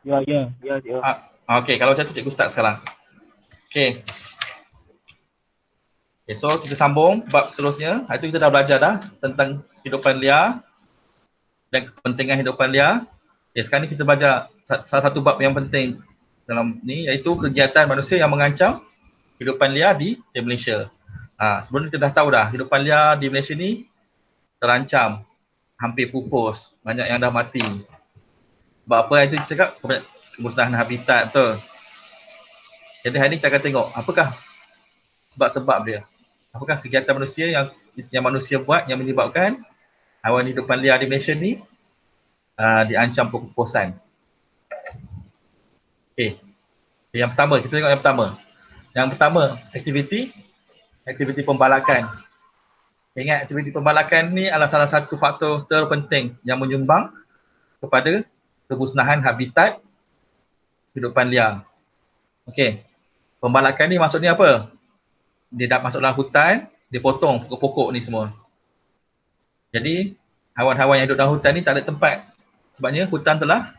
Ya, ya, ya, ya. Okey, kalau macam tu cikgu start sekarang. Okey. Okay, so kita sambung bab seterusnya. Itu kita dah belajar dah tentang kehidupan liar dan kepentingan kehidupan liar. Okay, sekarang ni kita belajar salah satu bab yang penting dalam ni, iaitu kegiatan manusia yang mengancam kehidupan liar di Malaysia. Sebelum ni kita dah tahu dah, kehidupan liar di Malaysia ni terancam, hampir pupus, banyak yang dah mati. Sebab apa yang itu kita cakap? Kemusnahan habitat, betul. Jadi hari ni kita akan tengok apakah sebab-sebab dia. Apakah kegiatan manusia yang manusia buat yang menyebabkan haiwan hidupan liar di Malaysia ni diancam kepupusan. Okey. Yang pertama, kita tengok yang pertama. Yang pertama, aktiviti pembalakan. Ingat, aktiviti pembalakan ni adalah salah satu faktor terpenting yang menyumbang kepada kemusnahan habitat kehidupan liar. Okey. Pembalakan ni maksudnya apa? Dia dah masuk dalam hutan, dia potong pokok-pokok ni semua. Jadi, haiwan-haiwan yang hidup dalam hutan ni tak ada tempat. Sebabnya hutan telah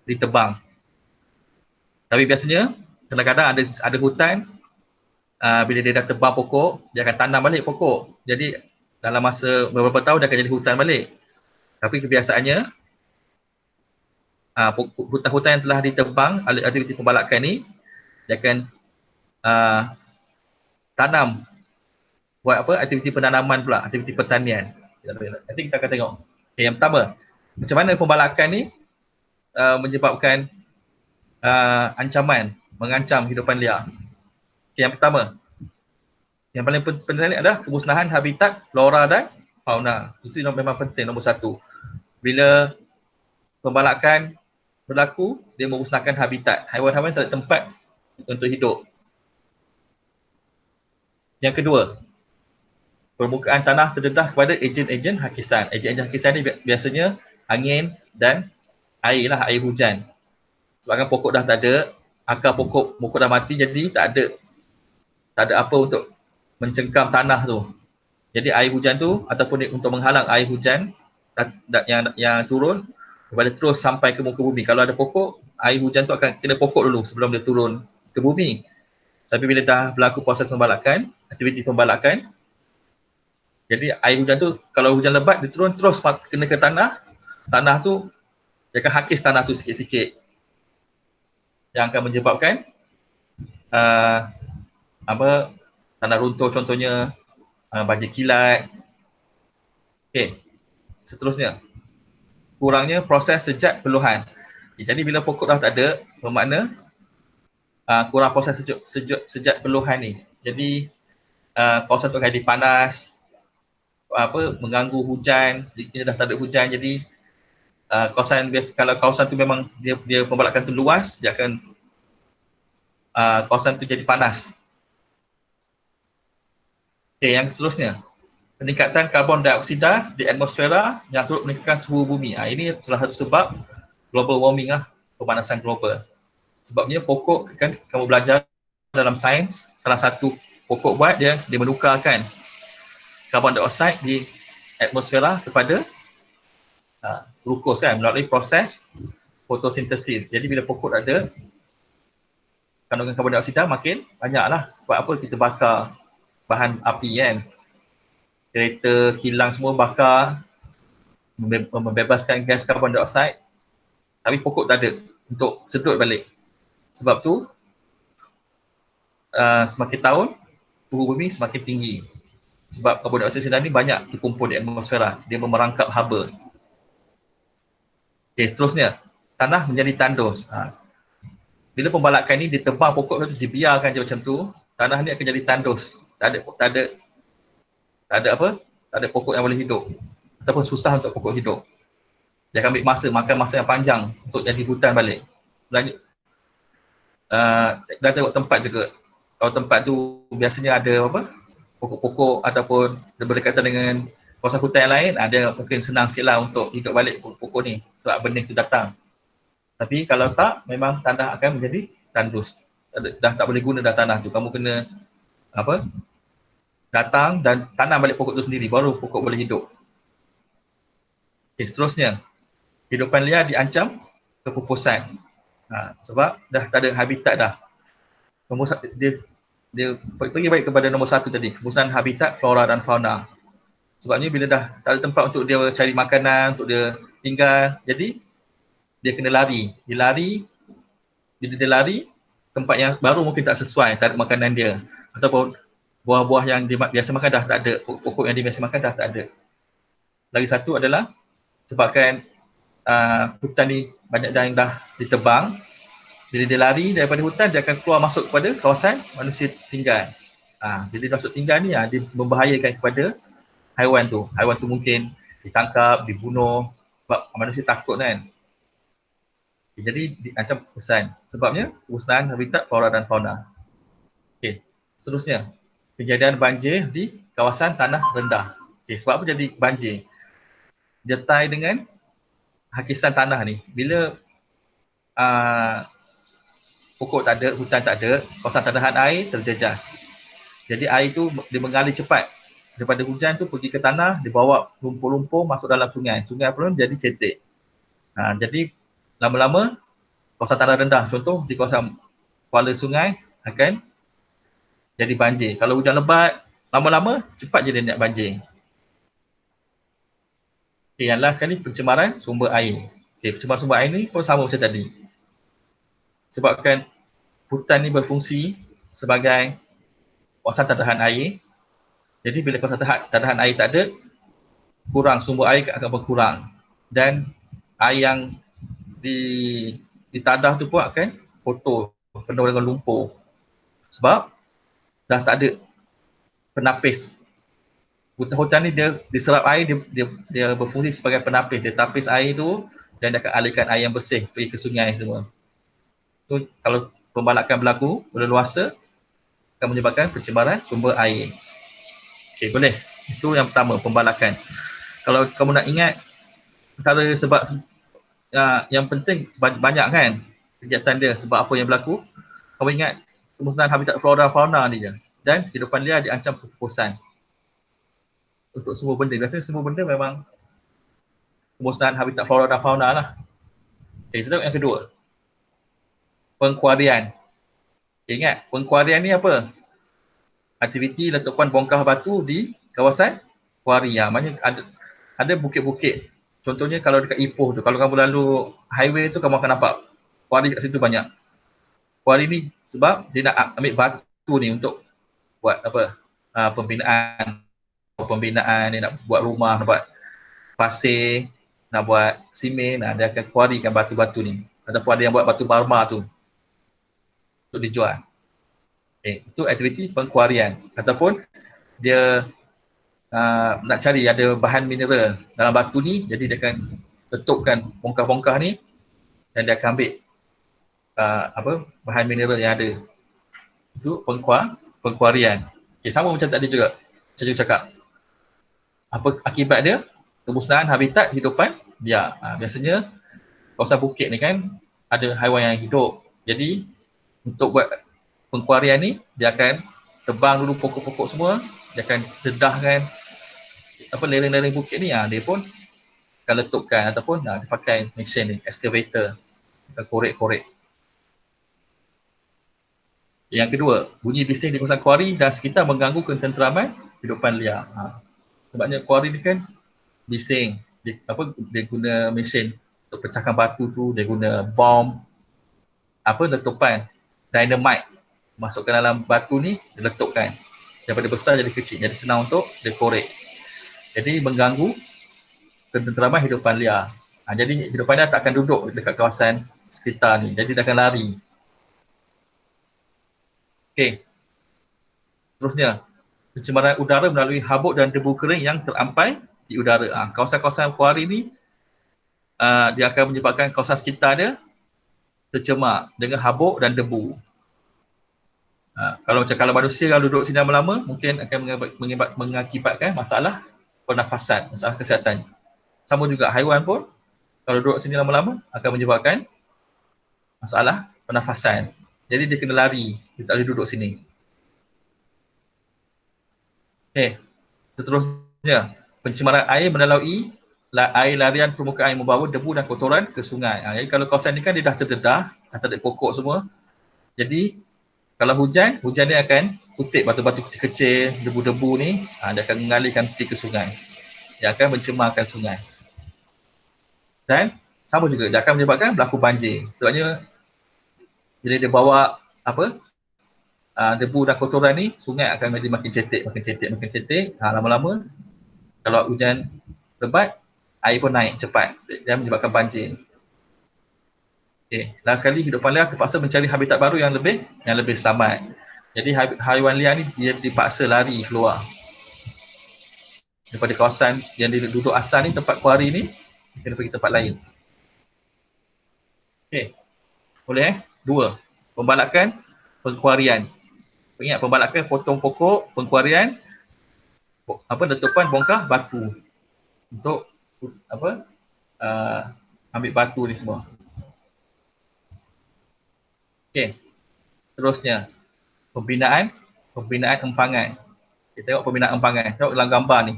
ditebang. Tapi biasanya, kadang-kadang ada hutan, bila dia dah tebang pokok, dia akan tanam balik pokok. Jadi, dalam masa beberapa tahun, dia akan jadi hutan balik. Tapi kebiasaannya, hutan-hutan yang telah ditebang oleh aktiviti pembalakan ni, dia akan tanam, buat apa, aktiviti penanaman pula, aktiviti pertanian. Nanti kita akan tengok. Okay, yang pertama, macam mana pembalakan ni menyebabkan ancaman, mengancam kehidupan liar. Okay, yang pertama, yang paling penting adalah kemusnahan habitat flora dan fauna. Itu yang memang penting, nombor satu. Bila pembalakan berlaku, dia memusnahkan habitat. Haiwan-haiwan tak ada tempat untuk hidup. Yang kedua, permukaan tanah terdedah kepada ejen-ejen hakisan. Ejen-ejen hakisan ni biasanya angin dan air lah, air hujan. Sebabkan pokok dah tak ada, akar pokok dah mati, jadi tak ada apa untuk mencengkam tanah tu. Jadi air hujan tu ataupun untuk menghalang air hujan yang turun daripada terus sampai ke muka bumi. Kalau ada pokok, air hujan tu akan kena pokok dulu sebelum dia turun ke bumi. Tapi bila dah berlaku proses pembalakan, aktiviti pembalakan, jadi air hujan tu kalau hujan lebat dia turun terus kena ke tanah, tanah tu dia akan hakis tanah tu sikit-sikit. Yang akan menyebabkan tanah runtuh contohnya, banjir kilat. Okey, seterusnya, kurangnya proses sejat peluhan. Jadi bila pokok dah tak ada, bermakna kurang proses sejat peluhan ni. Jadi kawasan tu akan jadi panas, mengganggu hujan, dia dah tak ada hujan, jadi kawasan biasa, kalau kawasan tu memang dia pembalakan tu luas, dia akan kawasan tu jadi panas. Okay, yang seterusnya, peningkatan karbon dioksida di atmosfera yang turut meningkatkan suhu bumi. Ini salah satu sebab global warming lah, pemanasan global. Sebabnya pokok, kan kamu belajar dalam sains, salah satu pokok buat dia menukarkan karbon dioksida di atmosfera kepada glukos kan, melalui proses fotosintesis. Jadi bila pokok ada, kandungan karbon dioksida makin banyaklah. Sebab apa kita bakar bahan api kan, kereta, kilang semua bakar, membebaskan gas karbon dioksida, tapi pokok tak ada untuk sedut balik. Sebab tu semakin tahun suhu bumi semakin tinggi. Sebab karbon dioksida ni banyak terkumpul di atmosfera, dia memerangkap haba. Okay, seterusnya, tanah menjadi tandus. Bila pembalakan ni ditebang pokok tu, dibiarkan je macam tu, tanah ni akan jadi tandus. Tak ada pokok yang boleh hidup, ataupun susah untuk pokok hidup. Dia akan ambil makan masa yang panjang untuk jadi hutan balik. Dan tengok tempat juga. Kalau tempat tu biasanya ada pokok-pokok ataupun berdekatan dengan kawasan hutan yang lain, dia mungkin senang sikit lah untuk hidup balik pokok ni sebab benih tu datang. Tapi kalau tak, memang tanah akan menjadi tandus. Dah tak boleh guna dah tanah tu. Kamu kena datang dan tanam balik pokok tu sendiri, baru pokok boleh hidup. Okay, seterusnya, kehidupan liar diancam kepupusan. Sebab dah tak ada habitat dah. Dia pergi baik kepada nombor satu tadi, kemusnahan habitat flora dan fauna. Sebabnya bila dah tak ada tempat untuk dia cari makanan, untuk dia tinggal, jadi dia kena lari. Bila dia lari, tempat yang baru mungkin tak sesuai, tak ada makanan dia. Ataupun buah-buah yang dia biasa makan dah tak ada, pokok yang dia biasa makan dah tak ada. Lagi satu adalah sebabkan hutan ni banyak dah yang dah ditebang. Bila dia lari daripada hutan, dia akan keluar masuk kepada kawasan manusia tinggal. Bila dia masuk tinggal ni, dia membahayakan kepada haiwan tu. Haiwan tu mungkin ditangkap, dibunuh, sebab manusia takut kan. Jadi diancam kepunahan. Sebabnya kepunahan habitat flora dan fauna. Okey, seterusnya kejadian banjir di kawasan tanah rendah. Okey, sebab apa jadi banjir? Dia tie dengan hakisan tanah ni. Bila pokok tak ada, hutan tak ada, kawasan tadahan air terjejas. Jadi air tu dia mengalir cepat. Daripada hujan tu pergi ke tanah, dibawa lumpur-lumpur masuk dalam sungai. Sungai pun jadi cetek. Jadi lama-lama kawasan tanah rendah, contoh di kawasan kuala sungai akan jadi banjir. Kalau hujan lebat, lama-lama cepat je dia nak banjir. Okay, yang last sekali pencemaran sumber air. Okay, pencemaran sumber air ni pun sama macam tadi. Sebabkan hutan ni berfungsi sebagai kawasan tadahan air. Jadi bila kawasan tadahan air tak ada, kurang, sumber air akan berkurang. Dan air yang di tadah tu pun akan kotor, penuh dengan lumpur. Sebab dah tak ada penapis. Hutan ni dia diserap air, dia berfungsi sebagai penapis. Dia tapis air tu dan dia akan alihkan air yang bersih pergi ke sungai semua. So, kalau pembalakan berlaku berleluasa, akan menyebabkan pencemaran sumber air. Okey, boleh. Itu yang pertama, pembalakan. Kalau kamu nak ingat antara sebab yang penting banyak kan kegiatan dia, sebab apa yang berlaku, kamu ingat kemusnahan habitat flora fauna ni je. Dan kehidupan liar diancam kepunahan. Untuk semua benda, biasanya semua benda memang kemusnahan habitat flora dan fauna lah. Okay, kita tengok yang kedua, pengkuarian. Okay, ingat, pengkuarian ni apa? Aktiviti letupan bongkah batu di kawasan kuari. Maksudnya ada bukit-bukit. Contohnya kalau dekat Ipoh tu, kalau kamu lalu highway tu, kamu akan nampak kuari kat situ banyak. Kuari ni sebab dia nak ambil batu ni untuk buat apa? Pembinaan, dia nak buat rumah, nak buat pasir, nak buat simen, dia akan kuarikan batu-batu ni. Ataupun ada yang buat batu marmar tu untuk dijual. Itu aktiviti pengkuarian. Ataupun dia nak cari ada bahan mineral dalam batu ni, jadi dia akan letupkan bongkah-bongkah ni dan dia akan ambil bahan mineral yang ada. Itu pengkuarian. Okay, sama macam tadi juga saya cakap. Apa akibat dia? Kemusnahan habitat hidupan liar. Biasanya kawasan bukit ni kan ada haiwan yang hidup. Jadi untuk buat pengkuarian ni, dia akan tebang dulu pokok-pokok semua, dia akan dedahkan lereng-lereng bukit ni, dia pun akan letupkan ataupun dia pakai mesin ni, excavator, akan korek-korek. Yang kedua, bunyi bising di kawasan kuari dan sekitar mengganggu ketenteraman hidupan liar. Sebabnya kuari ni kan bising, dia guna mesin untuk pecahkan batu tu, dia guna bom, letupan, dynamite, masukkan dalam batu ni, dia letupkan. Daripada besar jadi kecil, jadi senang untuk dia korek. Jadi mengganggu ketenteraman hidupan liar. Jadi hidupan liar tak akan duduk dekat kawasan sekitar ni, jadi dia akan lari. Okey. Terusnya, pencemaran udara melalui habuk dan debu kering yang terampai di udara. Kawasan-kawasan kuari ni, dia akan menyebabkan kawasan sekitar dia tercemar dengan habuk dan debu. Kalau manusia kalau duduk sini lama-lama, mungkin akan mengakibatkan masalah pernafasan, masalah kesihatan. Sama juga haiwan pun, kalau duduk sini lama-lama akan menyebabkan masalah pernafasan. Jadi dia kena lari, dia tak boleh duduk sini. Seterusnya, pencemaran air melalui air larian permukaan yang membawa debu dan kotoran ke sungai. Jadi kalau kawasan ni kan dia dah terdedah, dah tak ada pokok semua. Jadi kalau hujan dia akan kutip batu-batu kecil-kecil, debu-debu ni, dia akan mengalirkan pergi ke sungai. Dia akan mencemarkan sungai. Dan sama juga, dia akan menyebabkan berlaku banjir. Sebabnya bila dia bawa debu dan kotoran ni, sungai akan menjadi makin cetek. Lama-lama kalau hujan lebat, air pun naik cepat dan menyebabkan banjir. Last sekali hidupan liar terpaksa mencari habitat baru yang lebih selamat. Jadi haiwan liar ni dia dipaksa lari keluar daripada kawasan yang dia duduk asal ni, tempat kuari ni, kena pergi tempat lain. Boleh 2. Pembalakan pengkuarian. Ingat, pembalakan potong pokok, pengkuarian, letupan bongkar batu untuk ambil batu ni semua. Terusnya pembinaan empangan. Kita tengok pembinaan empangan. Tengok dalam gambar ni.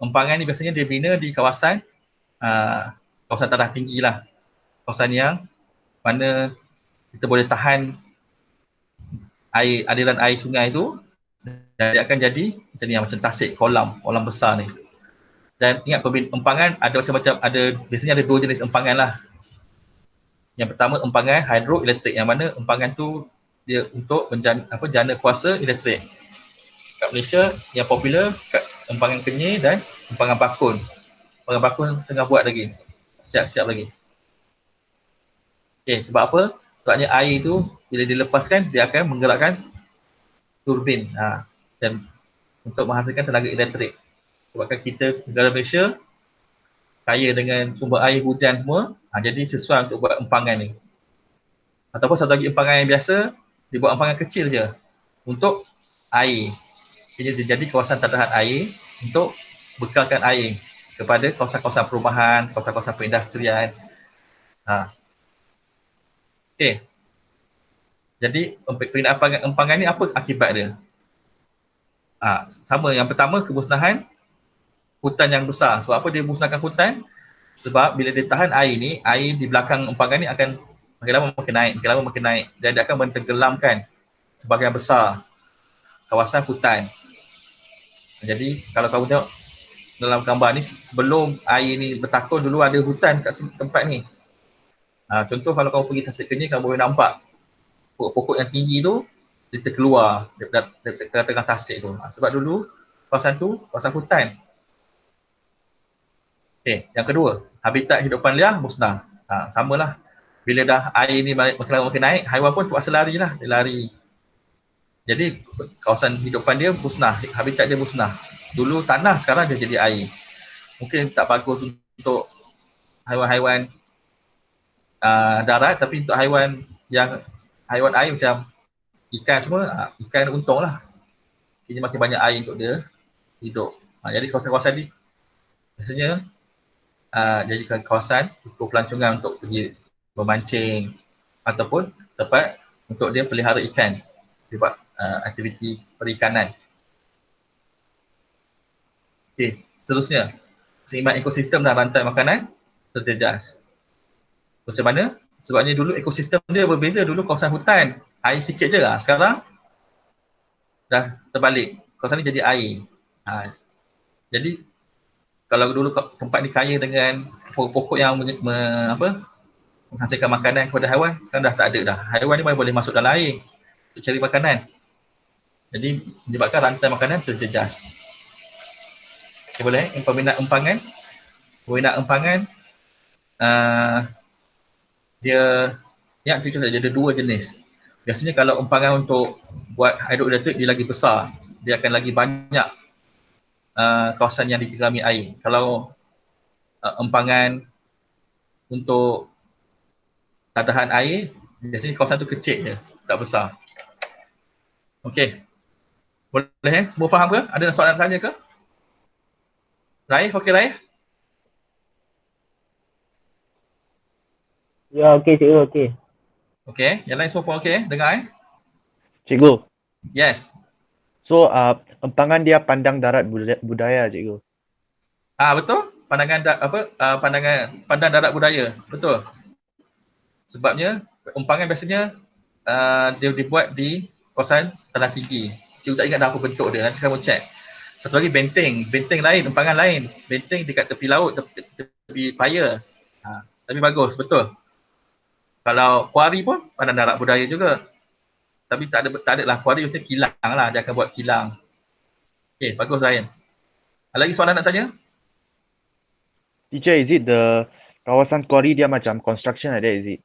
Empangan ni biasanya dia bina di kawasan tanah tinggi lah. Kawasan yang mana kita boleh tahan aliran air sungai tu, dan dia akan jadi macam ni, macam tasik, kolam besar ni. Dan ingat, empangan ada macam-macam, biasanya ada 2 jenis empangan lah. Yang pertama empangan hidroelektrik, yang mana empangan tu dia untuk jana kuasa elektrik. Kat Malaysia yang popular empangan Kenyir dan empangan Bakun. Empangan Bakun tengah buat lagi. Siap-siap lagi. Sebab apa? Sebabnya air tu bila dilepaskan dia akan menggerakkan turbin dan untuk menghasilkan tenaga elektrik. Sebabkan kita negara Malaysia kaya dengan sumber air hujan semua, jadi sesuai untuk buat empangan ni. Ataupun satu lagi empangan yang biasa, dibuat empangan kecil je untuk air. Jadi jadi kawasan tadahan air untuk bekalkan air kepada kawasan-kawasan perumahan, kawasan-kawasan perindustrian. Jadi pembinaan empangan ni apa akibat dia? Sama, yang pertama kemusnahan hutan yang besar. Sebab apa dia musnahkan hutan? Sebab bila dia tahan air ni, air di belakang empangan ni akan makin lama makin naik dan dia akan mentenggelamkan sebahagian besar kawasan hutan. Jadi kalau kamu tengok dalam gambar ni, sebelum air ni bertakun dulu ada hutan kat tempat ni. Contoh kalau kamu pergi Tasik Kenyir, kamu boleh nampak pokok-pokok yang tinggi tu dia terkeluar daripada tengah tasik tu. Sebab dulu kawasan tu kawasan hutan. Yang kedua, habitat hidupan liar musnah. Samalah, bila dah air ni makin naik, haiwan pun terpaksa lari lah, dia lari. Jadi kawasan hidupan dia musnah, habitat dia musnah. Dulu tanah, sekarang dia jadi air. Mungkin tak bagus untuk haiwan-haiwan darat, tapi untuk haiwan air macam ikan semua, ikan untung lah. Jadi makin banyak air untuk dia hidup. Jadi kawasan-kawasan ni biasanya jadi kawasan untuk pelancongan untuk pergi memancing ataupun tempat untuk dia pelihara ikan, buat aktiviti perikanan. Seterusnya, keseimbangan ekosistem dan rantai makanan terjejas. Macam mana? Sebabnya dulu ekosistem dia berbeza. Dulu kawasan hutan, air sikit je lah. Sekarang dah terbalik. Kawasan ni jadi air. Jadi kalau dulu tempat ni kaya dengan pokok-pokok yang menghasilkan makanan kepada haiwan, sekarang dah tak ada dah. Haiwan ni boleh masuk dalam air untuk cari makanan. Jadi menyebabkan rantai makanan terjejas. Boleh pembinaan empangan. Pembinaan empangan dia ada 2 jenis. Biasanya kalau empangan untuk buat hidroelektrik dia lagi besar, dia akan lagi banyak kawasan yang digenggami air. Kalau empangan untuk tadahan air, biasanya kawasan tu kecil je, tak besar. Boleh semua faham ke? Ada soalan nak tanya ke? Raif, Raif? Ya, okey cikgu, okey. Yang lain semua pun okey? Dengar Cikgu. Yes. So, empangan dia pandang darat budaya cikgu. Betul? pandang darat budaya. Betul. Sebabnya umpangan biasanya dia dibuat di kawasan tanah tinggi. Cikgu tak ingat dah apa bentuk dia, nanti kamu check. Satu lagi benteng lain, umpangan lain. Benteng dekat tepi laut, tepi paya. Tapi bagus, betul. Kalau kuari pun pandang darat budaya juga. Tapi tak ada lah, kuari mesti kilang lah, dia akan buat kilang. Okey, bagus Ryan. Ada lagi soalan nak tanya? Teacher, is it the kawasan quarry dia macam construction ada, is it?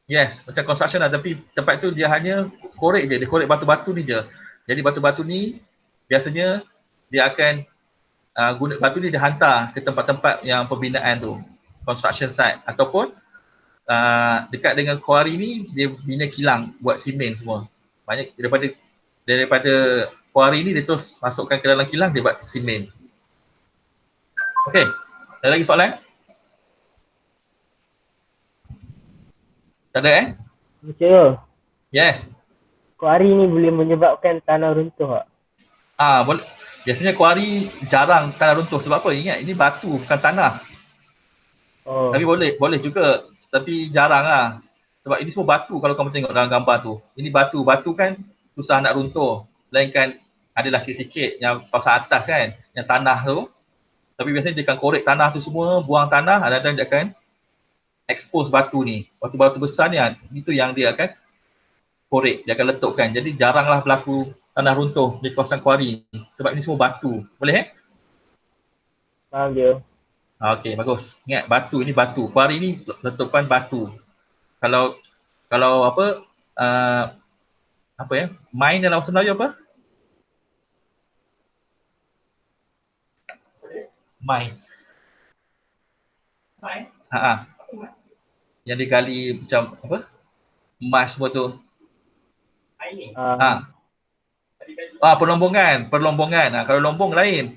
Yes, macam construction lah, tapi tempat tu dia hanya korek je, dia korek batu-batu ni je. Jadi batu-batu ni biasanya dia akan guna batu ni dia hantar ke tempat-tempat yang pembinaan tu, construction site, ataupun dekat dengan kuari ni dia bina kilang buat simen semua. Banyak daripada kuari ni dia terus masukkan ke dalam kilang, dia buat simen. Okey, ada lagi soalan? Tak ada Cikgu, Yes. kuari ni boleh menyebabkan tanah runtuh tak? Boleh. Biasanya kuari jarang tanah runtuh. Sebab apa? Ingat, ini batu bukan tanah. Oh. Tapi boleh juga. Tapi jarang lah. Sebab ini semua batu kalau kamu tengok dalam gambar tu. Ini batu. Batu kan susah nak runtuh. Melainkan adalah sikit-sikit yang kawasan atas kan, yang tanah tu. Tapi biasanya dia akan korek tanah tu semua, buang tanah, dan dia akan expose batu ni. Batu-batu besar ni, itu yang dia akan korek, dia akan letupkan. Jadi jaranglah berlaku tanah runtuh di kawasan kuari. Sebab ini semua batu. Boleh Faham je. Okey, bagus. Ingat, batu ini batu. Kuari ni letupan batu. Kalau apa, mine dalam bahasa Melayu apa? Mine. Yang digali macam apa? Emas semua tu. Perlombongan. Kalau lombong lain.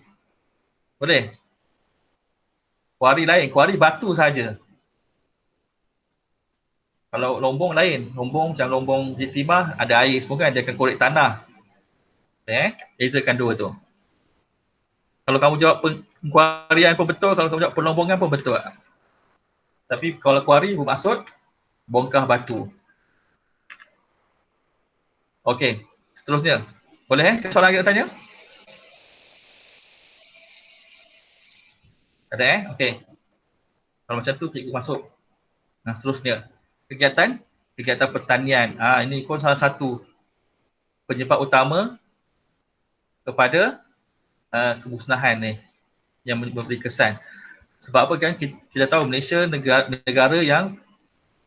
Boleh? Kuari lain. Kuari batu saja. Kalau lombong lain. Lombong macam lombong Jitimah ada air semua kan, dia akan korek tanah. Bezakan dua tu. Kalau kamu jawab kuarian pun betul, kalau kamu jawab perlombongan pun betul. Tapi kalau kuari bermaksud bongkar batu. Okey, seterusnya. Boleh soalan lagi nak tanya? Ada Okey. Kalau macam tu cikgu masuk. Seterusnya. Kegiatan pertanian. Ini pun salah satu penyebab utama kepada kemusnahan ni yang memberi kesan. Sebab apa kan, kita tahu Malaysia negara yang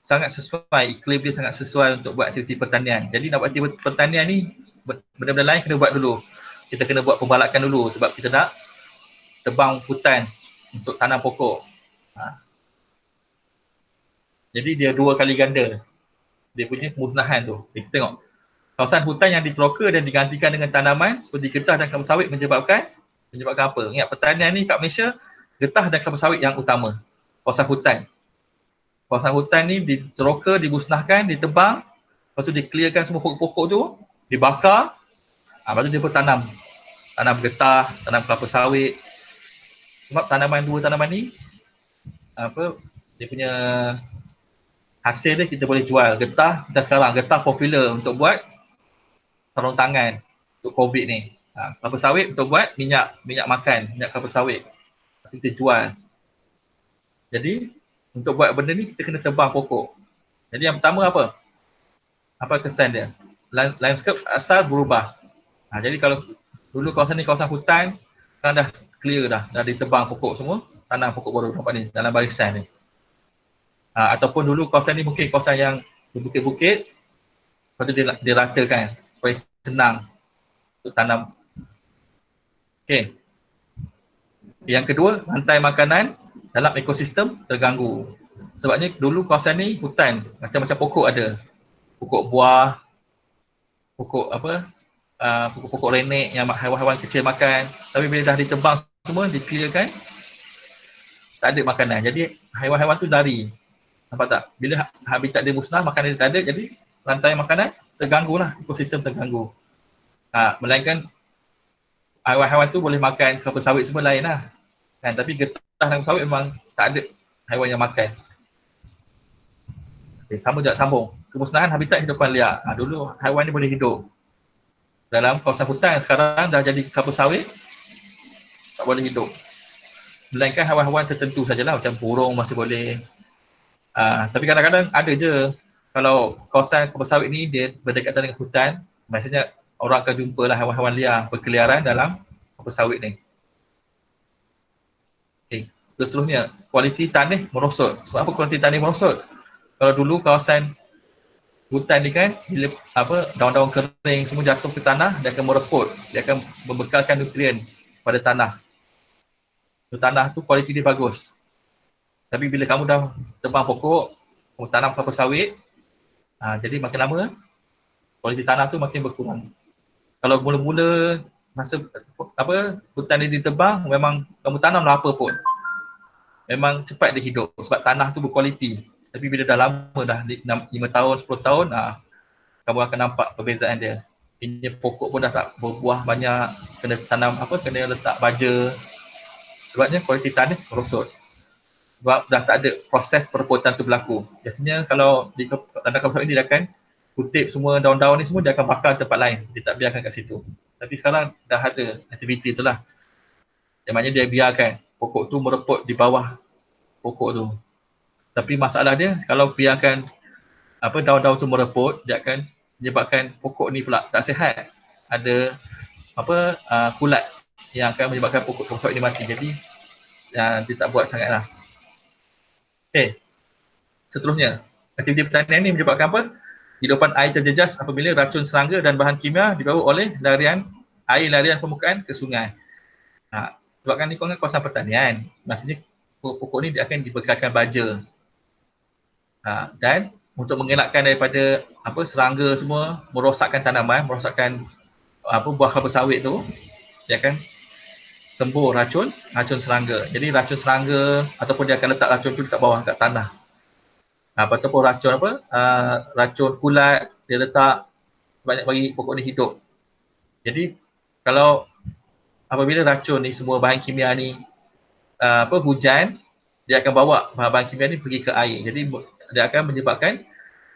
sangat sesuai, iklim dia sangat sesuai untuk buat aktiviti pertanian. Jadi nak buat aktiviti pertanian ni, benda-benda lain kena buat dulu. Kita kena buat pembalakan dulu sebab kita nak tebang hutan untuk tanam pokok. Jadi dia dua kali ganda dia punya kemusnahan tu. Kita tengok kawasan hutan yang diteroka dan digantikan dengan tanaman seperti getah dan kelapa sawit menyebabkan apa? Ingat, pertanian ni kat Malaysia, getah dan kelapa sawit yang utama. Kawasan hutan ni diteroka, dimusnahkan, ditebang, lepas tu dikliarkan semua pokok-pokok tu, dibakar, lepas tu dia pun tanam getah, tanam kelapa sawit. Sebab dua tanaman ni dia punya hasil dia kita boleh jual. Getah popular untuk buat sarung tangan untuk COVID ni. Kelapa sawit untuk buat minyak makan, minyak kelapa sawit. Kita jual. Jadi untuk buat benda ni kita kena tebang pokok. Jadi yang pertama apa? Apa kesan dia? Landscape asal berubah. Jadi kalau dulu kawasan ni kawasan hutan, sekarang dah clear dah ditebang pokok semua, tanam pokok baru nampak ni dalam barisan ni. Ataupun dulu kawasan ni mungkin kawasan yang berbukit-bukit, lepas tu dia ratakan supaya senang untuk tanam. Okey. Yang kedua, rantai makanan dalam ekosistem terganggu. Sebabnya dulu kawasan ni hutan, macam-macam pokok ada. Pokok buah, pokok renek yang haiwan-haiwan kecil makan. Tapi bila dah ditebang semua, dikliarkan, tak ada makanan. Jadi haiwan-haiwan tu lari. Nampak tak? Bila habitat dia musnah, makanan dia tak ada, jadi rantai makanan terganggulah, ekosistem terganggu. Melainkan haiwan-haiwan tu boleh makan kelapa sawit semua lain lah. Tapi getah kelapa sawit memang tak ada haiwan yang makan. Okay, sambung. Kemusnahan habitat hidupan liar. Dulu haiwan ni boleh hidup dalam kawasan hutan, sekarang dah jadi kelapa sawit, tak boleh hidup. Melainkan haiwan-haiwan tertentu sajalah, macam burung masih boleh. Tapi kadang-kadang ada je, kalau kawasan kelapa sawit ni dia berdekatan dengan hutan, maksudnya orang akan jumpalah haiwan-haiwan liar berkeliaran dalam kelapa sawit ni. Okay. Seterusnya, kualiti tanah merosot. Sebab apa kualiti tanah merosot? Kalau dulu kawasan hutan ni kan, bila daun-daun kering semua jatuh ke tanah, dia akan mereput, dia akan membekalkan nutrien pada tanah. So, tanah tu kualiti dia bagus. Tapi bila kamu dah tebang pokok, kamu tanam kelapa sawit, jadi makin lama kualiti tanah tu makin berkurang. Kalau mula-mula masa hutan ni ditebang, memang kamu tanamlah apa pun, memang cepat dia hidup sebab tanah tu berkualiti. Tapi bila dah lama dah 5 tahun, 10 tahun, kamu akan nampak perbezaan dia. Ini pokok pun dah tak berbuah banyak, kena tanam kena letak baja. Sebabnya kualiti tanah merosot. Sebab dah tak ada proses pereputan tu berlaku. Biasanya kalau di tanah kelapa sawit ni dia akan kutip semua daun-daun ni semua, dia akan bakar tempat lain. Dia tak biarkan kat situ. Tapi sekarang dah ada aktiviti tu lah. Yang maknanya dia biarkan pokok tu mereput di bawah pokok tu. Tapi masalah dia, kalau biarkan daun-daun tu mereput, dia akan menyebabkan pokok ni pula tak sihat. Ada kulat yang akan menyebabkan pokok kelapa sawit ni mati. Jadi dia tak buat sangat lah. Okay. Seterusnya, aktiviti pertanian ni menyebabkan apa? Hidupan air terjejas apabila racun serangga dan bahan kimia dibawa oleh air larian permukaan ke sungai. Sebabkan ni kawasan pertanian, maksudnya pokok ni dia akan dibekalkan baja. Dan untuk mengelakkan daripada serangga semua merosakkan tanaman, merosakkan buah kelapa sawit tu, dia akan sembuh racun serangga. Jadi racun serangga ataupun dia akan letak racun tu dekat bawah, kat tanah. Ataupun racun racun kulat dia letak banyak bagi pokok ni hidup. Jadi kalau apabila racun ni semua bahan kimia ni hujan, dia akan bawa bahan kimia ni pergi ke air. Jadi dia akan menyebabkan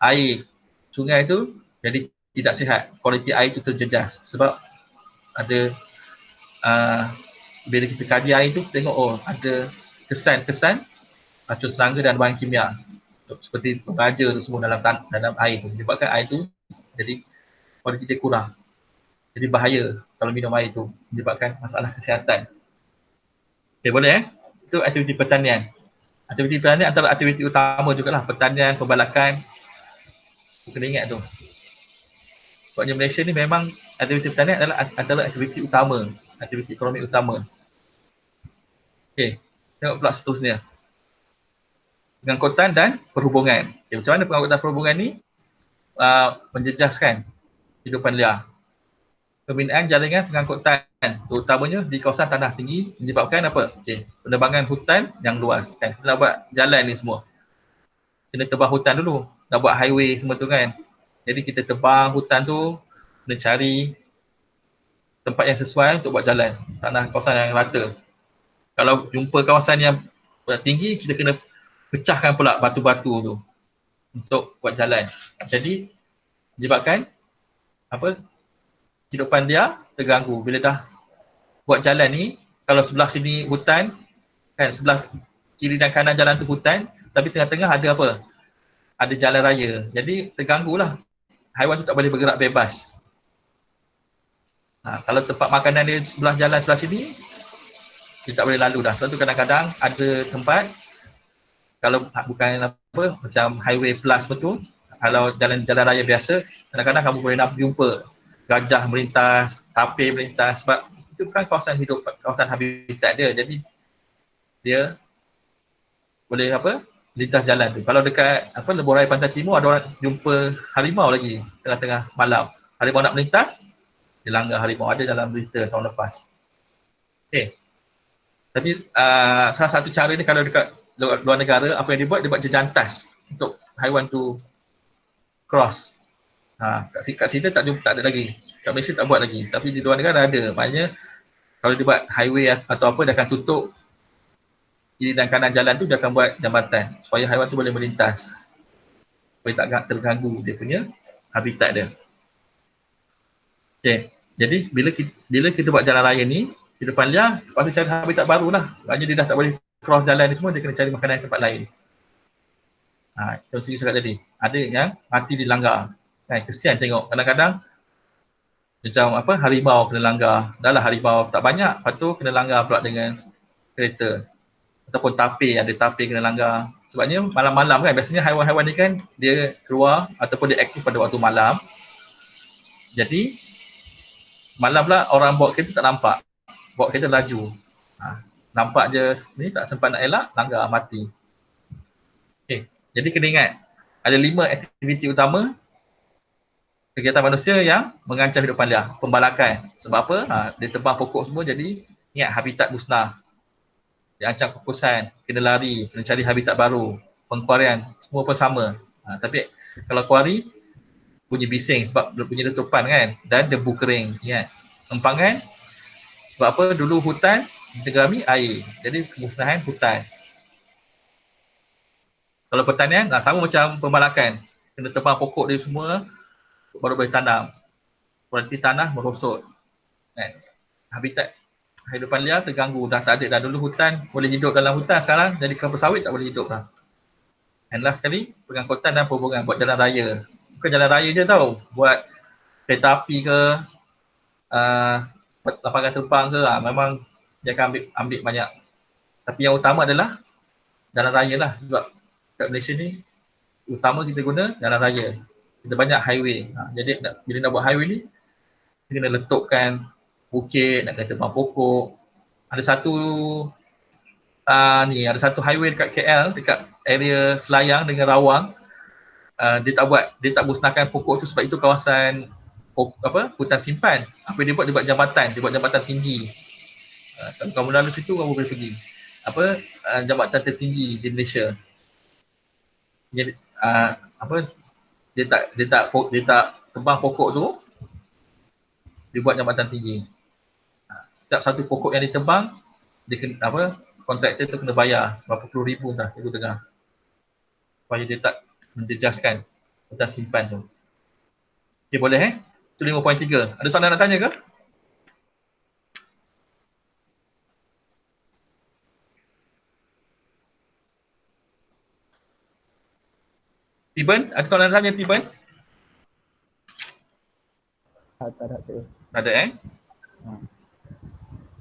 air sungai tu jadi tidak sihat. Kualiti air tu terjejas sebab ada bila kita kaji air tu, tengok ada kesan-kesan racun serangga dan bahan kimia seperti baja tu semua dalam air tu, menyebabkan air tu jadi kualiti dia kurang. Jadi bahaya kalau minum air tu, menyebabkan masalah kesihatan. Okay, boleh Itu aktiviti pertanian. Aktiviti pertanian antara aktiviti utama jugalah, pertanian, pembalakan. Kena ingat tu. Sebabnya Malaysia ni memang aktiviti pertanian adalah antara aktiviti utama, aktiviti ekonomi utama. Okey, tengok pula seterusnya. Pengangkutan dan perhubungan. Okay, macam mana pengangkutan dan perhubungan ni menjejaskan hidupan liar? Pembinaan jaringan pengangkutan, terutamanya di kawasan tanah tinggi, menyebabkan apa? Okey, penebangan hutan yang luas kan. Kita nak buat jalan ni semua, kena tebang hutan dulu, nak buat highway semua tu kan. Jadi kita tebang hutan tu, kena cari tempat yang sesuai untuk buat jalan, tanah kawasan yang rata. Kalau jumpa kawasan yang tinggi, kita kena pecahkan pula batu-batu tu untuk buat jalan. Jadi menyebabkan kehidupan dia terganggu. Bila dah buat jalan ni, kalau sebelah sini hutan kan, sebelah kiri dan kanan jalan tu hutan, tapi tengah-tengah ada apa? Ada jalan raya. Jadi terganggulah. Haiwan tu tak boleh bergerak bebas. Kalau tempat makanan dia sebelah jalan sebelah sini, dia tak boleh lalu dah. Sebab tu kadang-kadang ada tempat, kalau bukan macam highway plus betul, kalau jalan-jalan raya biasa, kadang-kadang kamu boleh nak jumpa gajah melintas, tapir melintas, sebab itu bukan kawasan hidup, kawasan habitat dia. Jadi dia boleh lintas jalan tu. Kalau dekat lebuh raya Pantai Timur, ada orang jumpa harimau lagi tengah-tengah malam. Harimau nak melintas, dia langgar harimau. Ada dalam berita tahun lepas. Okay. Tapi salah satu cara ni kalau dekat luar negara, apa yang dia buat jejantas untuk haiwan tu cross. Kat sini tak ada lagi. Kat Malaysia tak buat lagi. Tapi di luar negara ada. Maknanya kalau dia buat highway atau apa, dia akan tutup kiri dan kanan jalan tu dia akan buat jambatan supaya haiwan tu boleh melintas. Supaya tak terganggu dia punya habitat dia. Okey. Jadi bila kita buat jalan raya ni, di depan dia pasti cari habitat baru lah. Maknanya dia dah tak boleh cross jalan ni semua, dia kena cari makanan di tempat lain. Contoh saya cakap tadi, ada yang mati dilanggar. Kan, kesian tengok. Kadang-kadang macam apa, harimau kena langgar. Dah lah harimau tak banyak, lepas tu kena langgar pula dengan kereta. Ataupun tapir, ada tapir kena langgar. Sebabnya malam-malam kan, biasanya haiwan-haiwan ni kan dia keluar ataupun dia aktif pada waktu malam. Jadi malam pula orang bawa kereta tak nampak. Bawa kereta laju. Nampak je ni tak sempat nak elak, langgar, mati. Okay. Jadi kena ingat, ada 5 aktiviti utama kegiatan manusia yang mengancam hidupan liar. Pembalakan. Sebab apa? Dia tebang pokok semua, jadi ingat habitat musnah. Dia ancam kukusan, kena lari, kena cari habitat baru. Pengkuarian, semua pun sama. Tapi kalau kuari, bunyi bising sebab punya letupan kan, dan debu kering. Ingat. Empangan, sebab apa? Dulu hutan ditegerami air. Jadi kemusnahan hutan. Kalau pertanian, sama macam pembalakan. Kena tebang pokok dia semua, baru boleh tanam. Kualiti tanah merosot. Kan? Habitat kehidupan liar terganggu. Dah tak ada dah. Dulu hutan boleh hidup dalam hutan, sekarang jadi kelapa sawit tak boleh hidup dah. And last sekali, pengangkutan dan perhubungan. Buat jalan raya. Bukan jalan raya je tau. Buat kereta api ke, lapangan terbang ke, memang dia akan ambil banyak. Tapi yang utama adalah jalan raya lah. Sebab kat Malaysia ni, utama kita guna jalan raya. Kita banyak highway. Jadi bila nak buat highway ni, kita kena letupkan bukit, nak kena tebang pokok. Ada satu highway dekat KL, dekat area Selayang dengan Rawang. Dia tak musnahkan pokok tu sebab itu kawasan hutan simpan. Apa dia buat? Dia buat jambatan tinggi. Kalau kamu lalu situ, kamu boleh pergi. Jambatan tertinggi di Malaysia. Jadi, dia tak tebang pokok tu, dia buat jambatan tinggi. Setiap satu pokok yang ditebang, dia kena kontraktor tu kena bayar berapa puluh ribu dah, cikgu dengar. Supaya dia tak menjejaskan hutan simpan tu. Okay, boleh Itu 5.3. Ada soalan nak tanya ke? Tiben, ada soalan nak tanya Tiben? Tak ada. Tak ada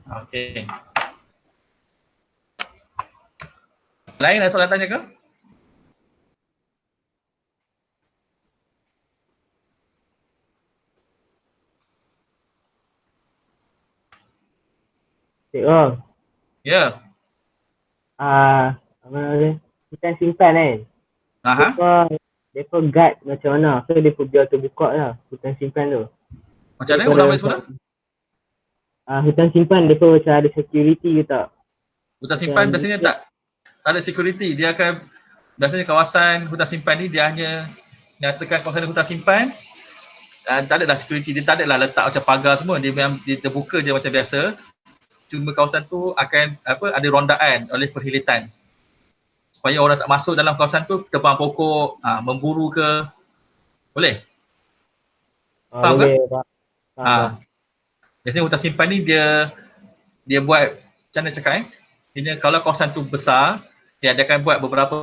Okey. Lain ada soalan tanya ke? Cikgu, Ya. apa nama dia? Hutan simpan kan? Depa guard macam mana? Ke depa biar terbuka lah hutan simpan tu? Macam mana? Ulang balik semula? Hutan simpan depa macam ada security ke tak? Hutan simpan biasanya tak ada security. Dia akan, biasanya kawasan hutan simpan ni dia hanya nyatakan kawasan hutan simpan. Tak ada lah security. Dia tak ada lah letak macam pagar semua. Dia memang dia terbuka je macam biasa. Cuma kawasan tu akan ada rondaan oleh perkhidmatan. Supaya orang tak masuk dalam kawasan tu, tebang pokok, memburu ke. Boleh? Faham Boleh, ke? faham. Biasanya hutan simpan ni dia buat, macam mana cakap kalau kawasan tu besar, dia akan buat beberapa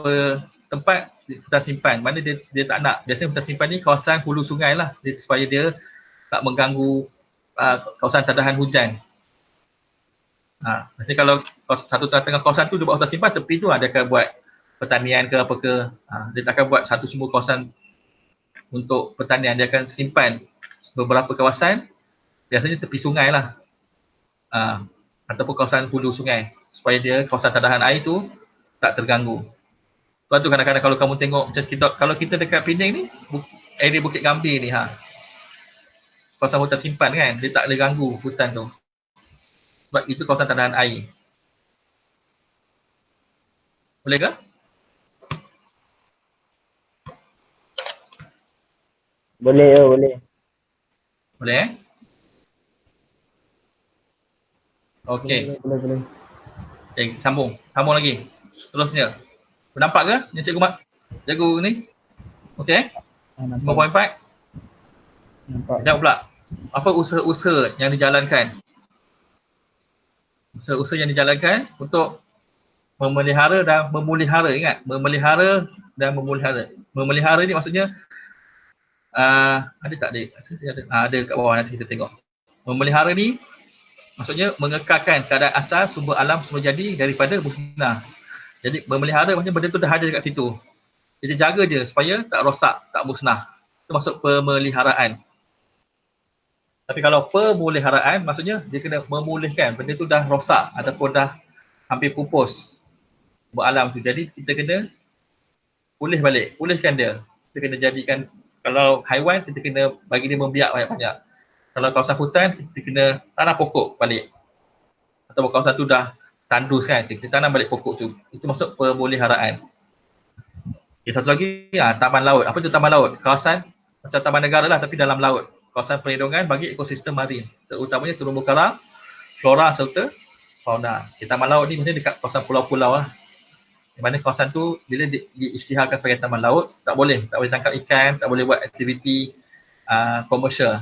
tempat hutan simpan. Mana dia tak nak. Biasanya hutan simpan ni kawasan hulu sungai lah. Supaya dia tak mengganggu kawasan tadahan hujan. Maksudnya kalau satu tengah kawasan tu dia buat hutan simpan, tepi tu dia akan buat pertanian ke apa ke. Dia tak akan buat satu semua kawasan untuk pertanian. Dia akan simpan beberapa kawasan, biasanya tepi sungai lah. Ataupun kawasan hulu sungai. Supaya dia kawasan tadahan air tu tak terganggu. Sebab tu kadang-kadang kalau kamu tengok macam kalau kita dekat Pening ni, area Bukit Gambir ni kawasan hutan simpan kan, dia tak boleh ganggu hutan tu. Sebab itu kawasan tadahan air. Boleh ke? Boleh. Boleh Okey. Boleh. Sambung lagi. Seterusnya. Nampak ke yang cikgu cikgu ni? Okey. Nampak. 5.4. Nampak. Tengok pula. Apa usaha-usaha yang dijalankan? Usaha-usaha yang dijalankan untuk memelihara dan memulihara. Ingat, memelihara dan memulihara. Memelihara ni maksudnya ada tak ada? Ada kat bawah, nanti kita tengok. Memelihara ni maksudnya mengekalkan keadaan asal sumber alam semula jadi daripada musnah. Jadi memelihara maksudnya benda tu dah ada dekat situ. Jadi jaga je supaya tak rosak, tak musnah. Itu maksud pemeliharaan. Tapi kalau pemuliharaan maksudnya dia kena memulihkan benda tu dah rosak ataupun dah hampir pupus beralam tu. Jadi kita kena pulihkan dia. Kita kena jadikan, kalau haiwan kita kena bagi dia membiak banyak-banyak. Kalau kawasan hutan kita kena tanam pokok balik. Atau kawasan tu dah tandus kan, kita tanam balik pokok tu. Itu maksud pemeliharaan. Okay, satu lagi taman laut. Apa tu taman laut? Kawasan macam taman negara lah tapi dalam laut. Kawasan perlindungan bagi ekosistem marin, terutamanya terumbu karang, flora serta fauna. Okay, taman laut ni maksudnya dekat kawasan pulau-pulau lah. Di mana kawasan tu bila diisytiharkan sebagai taman laut, tak boleh tangkap ikan, tak boleh buat aktiviti komersial.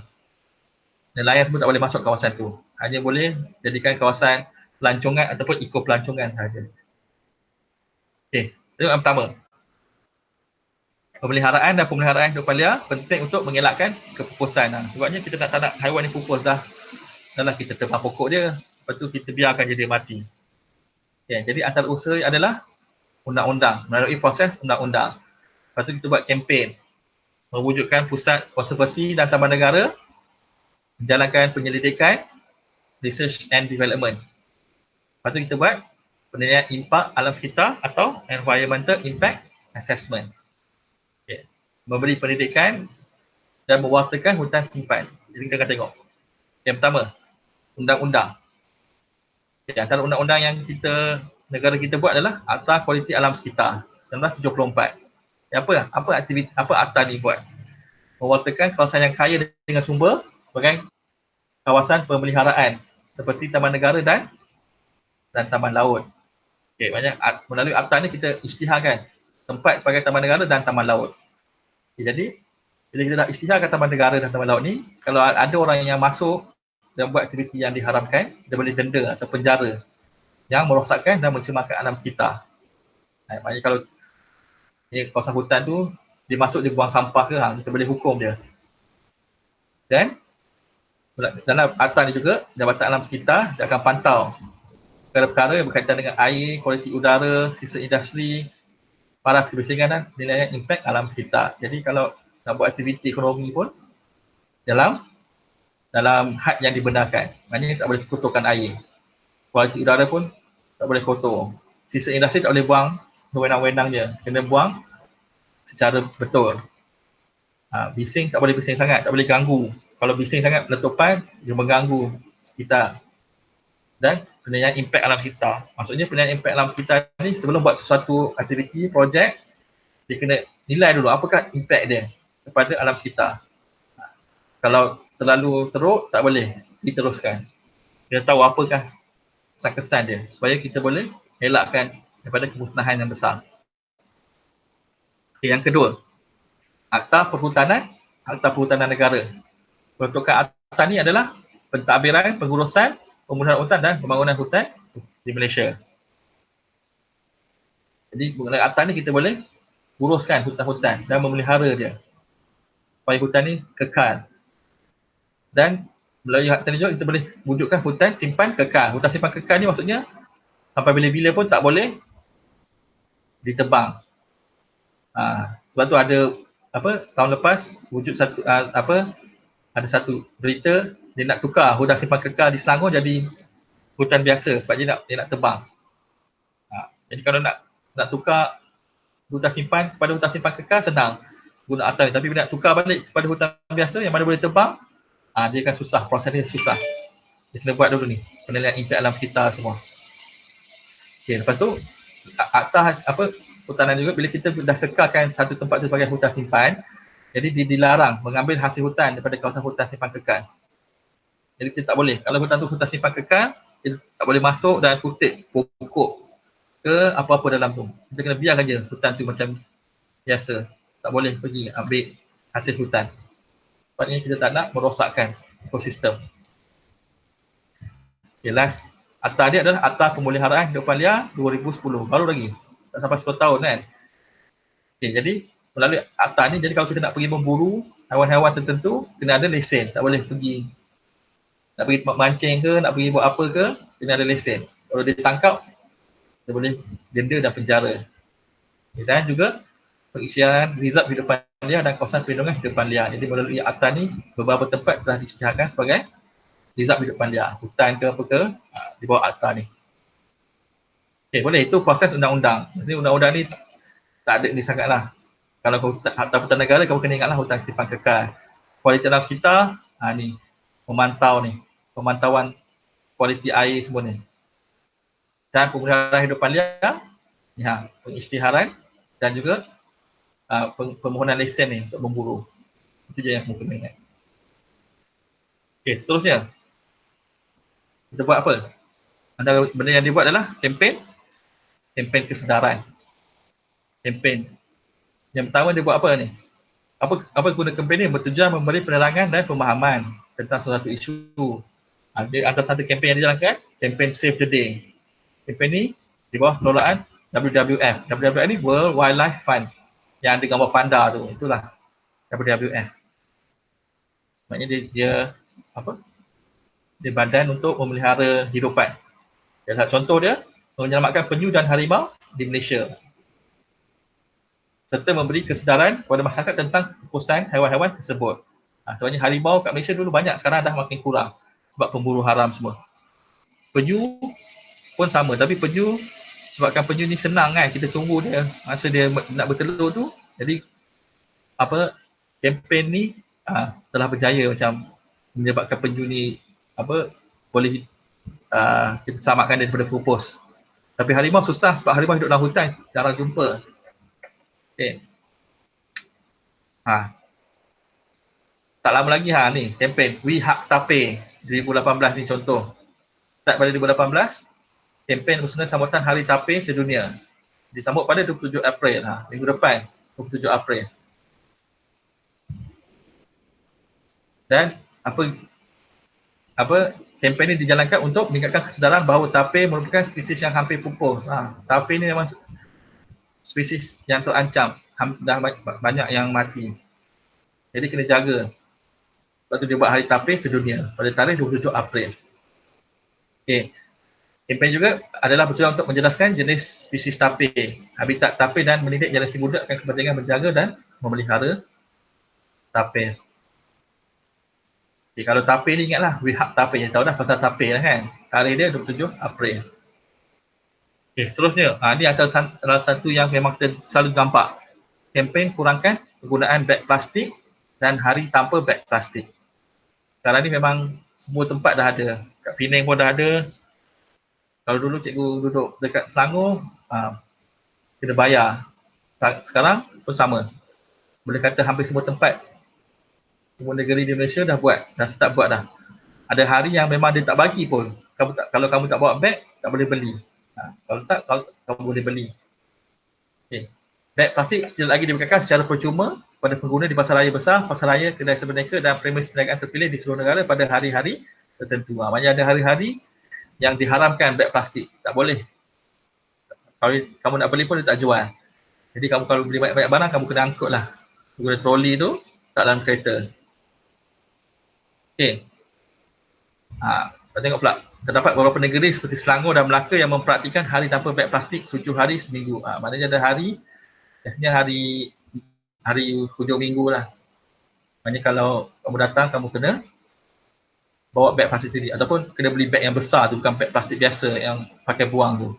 Nelayan semua tak boleh masuk kawasan tu. Hanya boleh jadikan kawasan pelancongan ataupun pelancongan sahaja. Okey, itu yang pertama. Pemeliharaan dan pemeliharaan hidup liar penting untuk mengelakkan kepupusan. Sebabnya kita tak nak haiwan ni pupus dah. Dahlah kita tebang pokok dia, lepas tu kita biarkan je dia mati. Okay, jadi antara usaha adalah undang-undang, melalui proses undang-undang. Lepas tu kita buat kempen, mewujudkan pusat konservasi dan taman negara, menjalankan penyelidikan, research and development. Lepas tu kita buat penilaian impak alam sekitar atau environmental impact assessment. Okay. Memberi pendidikan dan mewartakan hutan simpan. Jadi kita akan tengok. Yang pertama, undang-undang. Okay, antara undang-undang yang negara kita buat adalah Akta Kualiti Alam Sekitar 1974. Apa aktiviti, apa akta ni buat? Mewartakan kawasan yang kaya dengan sumber sebagai kawasan pemeliharaan seperti taman negara dan taman laut. Okay, melalui akta ni kita isytiharkan tempat sebagai taman negara dan taman laut. Okay, jadi bila kita dah isytiharkan taman negara dan taman laut ni, kalau ada orang yang masuk dan buat aktiviti yang diharamkan, dia boleh denda atau penjara yang merosakkan dan mencemarkan alam sekitar. Maknanya kalau kawasan hutan tu dia masuk, dia buang sampah ke, kita boleh hukum dia. Dan dalam akta ni juga Jabatan Alam Sekitar dia akan pantau perkara-perkara yang berkaitan dengan air, kualiti udara, sisa industri, paras kebersihan dan nilai impak alam sekitar. Jadi kalau nak buat aktiviti ekonomi pun dalam had yang dibenarkan. Maknanya tak boleh kotorkan air. Kualiti udara pun tak boleh kotor. Sisa industri tak boleh buang sewenang-wenang je. Kena buang secara betul. Bising tak boleh bising sangat, tak boleh ganggu. Kalau bising sangat letupan, dia mengganggu sekitar. Dan penilaian impak alam sekitar. Maksudnya penilaian impak alam sekitar ni sebelum buat sesuatu aktiviti, projek, dia kena nilai dulu apakah impak dia kepada alam sekitar. Kalau terlalu teruk, tak boleh diteruskan. Kita tahu apakah kesan dia supaya kita boleh elakkan daripada kemusnahan yang besar. Okay, yang kedua, Akta Perhutanan, Akta Perhutanan Negara. Peruntukan akta ni adalah pentadbiran, pengurusan, pemulihan hutan dan pembangunan hutan di Malaysia. Jadi mengenai akta ni kita boleh uruskan hutan-hutan dan memelihara dia supaya hutan ni kekal. Dan melalui akta ni juga kita boleh wujudkan hutan simpan kekal. Hutan simpan kekal ni maksudnya sampai bila-bila pun tak boleh ditebang. Sebab tu ada tahun lepas wujud ada satu berita dia nak tukar hutan simpan kekal di Selangor jadi hutan biasa sebab dia nak tebang. Jadi kalau nak tukar hutan simpan kepada hutan simpan kekal senang guna akta ni, tapi bila nak tukar balik kepada hutan biasa yang mana boleh tebang, dia akan susah, proses dia susah. Dia kena buat dulu ni penilaian impak alam sekitar semua. Okey, lepas tu akta hutanan juga bila kita dah kekalkan satu tempat tu sebagai hutan simpan, jadi dilarang mengambil hasil hutan daripada kawasan hutan simpan kekal. Jadi kita tak boleh. Kalau hutan tu hutan simpan kekal, Dia tak boleh masuk dan kutip pokok ke apa-apa dalam tu. Kita kena biarkan je hutan tu macam biasa. Tak boleh pergi ambil hasil hutan. Sebabnya kita tak nak merosakkan ekosistem. Okay, last. Akta dia adalah Akta Pemeliharaan Hidupan Liar 2010. Baru lagi. Tak sampai 10 tahun kan. Okay, jadi melalui akta ni, jadi kalau kita nak pergi memburu haiwan-haiwan tertentu, kena ada lesen. Tak boleh pergi, nak pergi mancing ke, nak pergi buat apa ke, kena ada lesen. Kalau dia tangkap, dia boleh denda dan penjara. Okay, dan juga pengisytiharan Rizab Hidupan Liar dan Kawasan Perlindungan Hidupan Liar. Jadi melalui akta ni, beberapa tempat telah diisytiharkan sebagai Rizab Hidupan Liar. Hutan ke apa ke, di bawah akta ni. Okay, boleh. Itu proses undang-undang. Jadi undang-undang ni tak ada ni sangatlah. Kalau hutan negara, kamu kena ingatlah hutan simpan kekal. Kualiti alam sekitar, ni memantau ni, pemantauan kualiti air semua ni. Dan pemeliharaan hidupan liar, pengisytiharan dan juga permohonan lesen ni untuk memburu. Itu je yang kamu kena ingat. Okey, seterusnya. Kita buat apa? Antara benda yang dibuat adalah kempen kesedaran. Kempen. Yang pertama dia buat apa ni? Apa guna kempen ni? Bertujuan memberi penerangan dan pemahaman tentang suatu isu. Ada antara satu kempen yang dijalankan, kempen Save the Day. Kempen ni di bawah pengelolaan WWF. WWF ni World Wildlife Fund. Yang ada gambar panda tu, itulah WWF. Maksudnya dia badan untuk memelihara hidupan. Contoh dia, menyelamatkan penyu dan harimau di Malaysia. Serta memberi kesedaran kepada masyarakat tentang keputusan haiwan-haiwan tersebut. Sebabnya harimau kat Malaysia dulu banyak, sekarang dah makin kurang sebab pemburu haram semua. Penyu pun sama, tapi penyu, sebabkan penyu ni senang kan, kita tunggu dia masa dia nak bertelur tu. Jadi kempen ni telah berjaya macam menyebabkan penyu ni boleh kita selamatkan dia daripada pupus. Tapi harimau susah sebab harimau hidup dalam hutan, jarang jumpa. Okay. Tak lama lagi ni kempen We Hak Tapir 2018 ni contoh. Start pada 2018, kempen usaha sambutan Hari Tapir Sedunia. Disambut pada 27 April, minggu depan, 27 April. Dan kempen ini dijalankan untuk meningkatkan kesedaran bahawa tapir merupakan spesies yang hampir pupus. Tapir ni memang spesies yang terancam, dah banyak yang mati. Jadi kena jaga. Sebab tu dia buat Hari Tapir Sedunia pada tarikh 27 April. Okay. Kempen juga adalah bertujuan untuk menjelaskan jenis spesies tapir, habitat tapir dan mendidik generasi muda akan kepentingan menjaga dan memelihara tapir. Okay, kalau tapir ni ingatlah, We Hak Tapir. Tahu dah pasal tapir lah kan. Tarikh dia 27 April. Okay, seterusnya. Ini antara salah satu yang memang kita selalu nampak. Kempen kurangkan penggunaan beg plastik dan hari tanpa beg plastik. Sekarang ni memang semua tempat dah ada. Kat Penang pun dah ada. Kalau dulu cikgu duduk dekat Selangor, kena bayar. Sekarang pun sama. Boleh kata hampir semua tempat, semua negeri di Malaysia dah buat, dah start buat dah. Ada hari yang memang dia tak bagi pun. Kalau kamu tak bawa beg, tak boleh beli. Kalau kamu boleh beli. Okay. Beg plastik tidak lagi diberikan secara percuma pada pengguna di pasar raya besar, pasar raya, kedai sebenarnya dan premis perniagaan terpilih di seluruh negara pada hari-hari tertentu. Maksudnya ada hari-hari yang diharamkan beg plastik. Tak boleh. Kalau kamu nak beli pun dia tak jual. Jadi kamu kalau beli banyak-banyak barang, kamu kena angkut lah. Guna troli tu, tak dalam kereta. Okey. Kita tengok pula. Terdapat beberapa negeri seperti Selangor dan Melaka yang mempraktikkan hari tanpa beg plastik 7 hari seminggu. Maknanya ada hari, biasanya hari hujung minggu lah. Maknanya kalau kamu datang, kamu kena bawa beg plastik sendiri. Ataupun kena beli beg yang besar tu, bukan beg plastik biasa yang pakai buang tu.